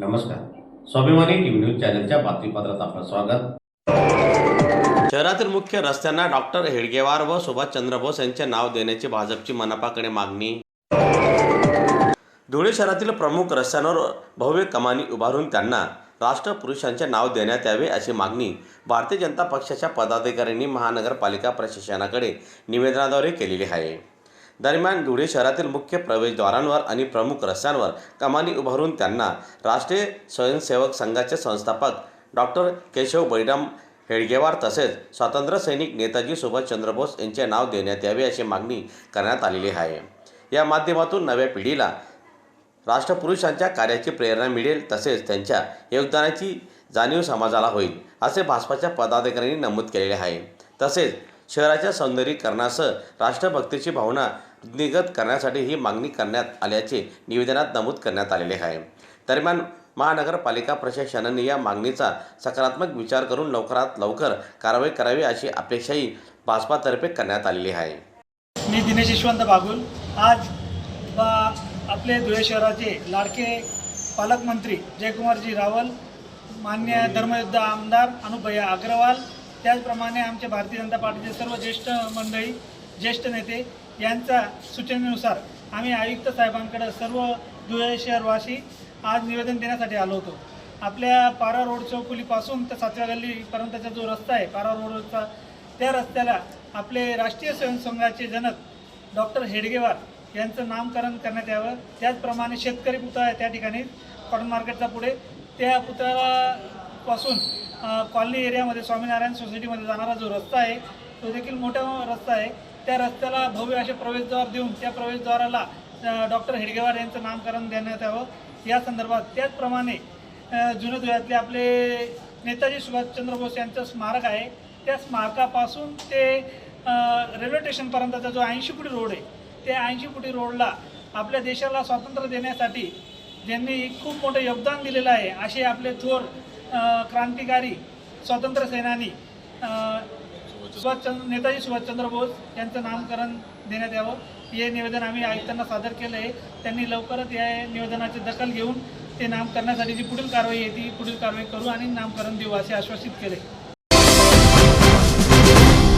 नमस्कार. स्वाभिमानी TV news चॅनलच्या बातमीपत्रात आपलं स्वागत. शहरातील मुख्य रस्त्यांना डॉक्टर हेडगेवार व सुभाषचंद्र बोस यांचे नाव देण्याची भाजपची मनपाकडे मागणी. धुळे शहरातील प्रमुख रस्त्यांवर भव्य कमानी उभारून त्यांना राष्ट्रपुरुषांचे नाव देण्यात यावे अशी मागणी भारतीय जनता पक्षाच्या पदाधिकाऱ्यांनी महानगरपालिका प्रशासनाकडे निवेदनाद्वारे केलेली आहे. दरम्यान धुळे शहरातील मुख्य प्रवेशद्वारांवर आणि प्रमुख रस्त्यांवर कमानी उभारून त्यांना राष्ट्रीय स्वयंसेवक संघाचे संस्थापक डॉक्टर केशव बळीराम हेडगेवार तसेच स्वातंत्र्य सैनिक नेताजी सुभाषचंद्र बोस यांचे नाव देण्यात यावे अशी मागणी करण्यात आलेली आहे. या माध्यमातून नव्या पिढीला राष्ट्रपुरुषांच्या कार्याची प्रेरणा मिळेल तसेच त्यांच्या योगदानाची जाणीव समाजाला होईल असे भाजपाच्या पदाधिकाऱ्यांनी नमूद केलेले आहे. तसेच शहराच्या सौंदर्यीकरणासह राष्ट्रभक्तीची भावना वृद्धिंगत करण्यासाठी ही मागणी करण्यात आल्याचे निवेदनात नमूद करण्यात आलेले आहे. दरम्यान महानगरपालिका प्रशासनाने या मागणीचा सकारात्मक विचार करून लवकरात लवकर कारवाई करावी अशी अपेक्षाही भाजपातर्फे करण्यात आलेली आहे. मी दिनेश यशवंत बागुल आज आपले धुळे शहराचे लाडके पालकमंत्री जयकुमारजी रावल, मान्य धर्मयुद्ध आमदार अनुपया अग्रवाल, त्याचप्रमाणे आमचे भारतीय जनता पार्टीचे सर्व ज्येष्ठ मंडळी, ज्येष्ठ नेते यांच्या सूचनेनुसार आम्ही आयुक्त साहेबांकडे सर्व धुळे शहरवासी आज निवेदन देण्यासाठी आलो होतो. आपल्या पारा रोड चौकुलीपासून तर 7व्या गल्लीपर्यंतचा जो रस्ता आहे पारा रोडचा, त्या रस्त्याला आपले राष्ट्रीय स्वयंसेवकांचे जनक डॉक्टर हेडगेवार यांचं नामकरण करण्यात यावं. त्याचप्रमाणे शेतकरी पुतळा आहे त्या ठिकाणी कॉटन मार्केटचा पुढे, त्या पुतळ्यापासून कॉलनी एरियामध्ये स्वामीनारायण सोसायटीमध्ये जाणारा जो रस्ता आहे तो देखील मोठा रस्ता आहे. त्या रस्त्याला भव्य असे प्रवेशद्वार देऊन त्या प्रवेशद्वाराला डॉक्टर हेडगेवार यांचं नामकरण देण्यात यावं या संदर्भात. त्याचप्रमाणे जुने धुळ्यातले आपले नेताजी सुभाषचंद्र बोस यांचं स्मारक आहे, त्या स्मारकापासून ते रेल्वे स्टेशनपर्यंतचा जो 80 फुटी रोड आहे, त्या 80 फुटी रोडला आपल्या देशाला स्वातंत्र्य देण्यासाठी ज्यांनी खूप मोठं योगदान दिलेलं आहे असे आपले थोर क्रांतिकारी स्वातंत्र्य सेनानी नेताजी सुभाषचंद्र बोस यांचं नामकरण देण्यात यावं हे निवेदन आम्ही आयुक्तांना सादर केलं आहे. त्यांनी लवकरच या निवेदनाची दखल घेऊन ते नामकरणासाठी जी पुढील कारवाई आहे ती पुढील कारवाई करू आणि नामकरण देऊ असे आश्वासित केले.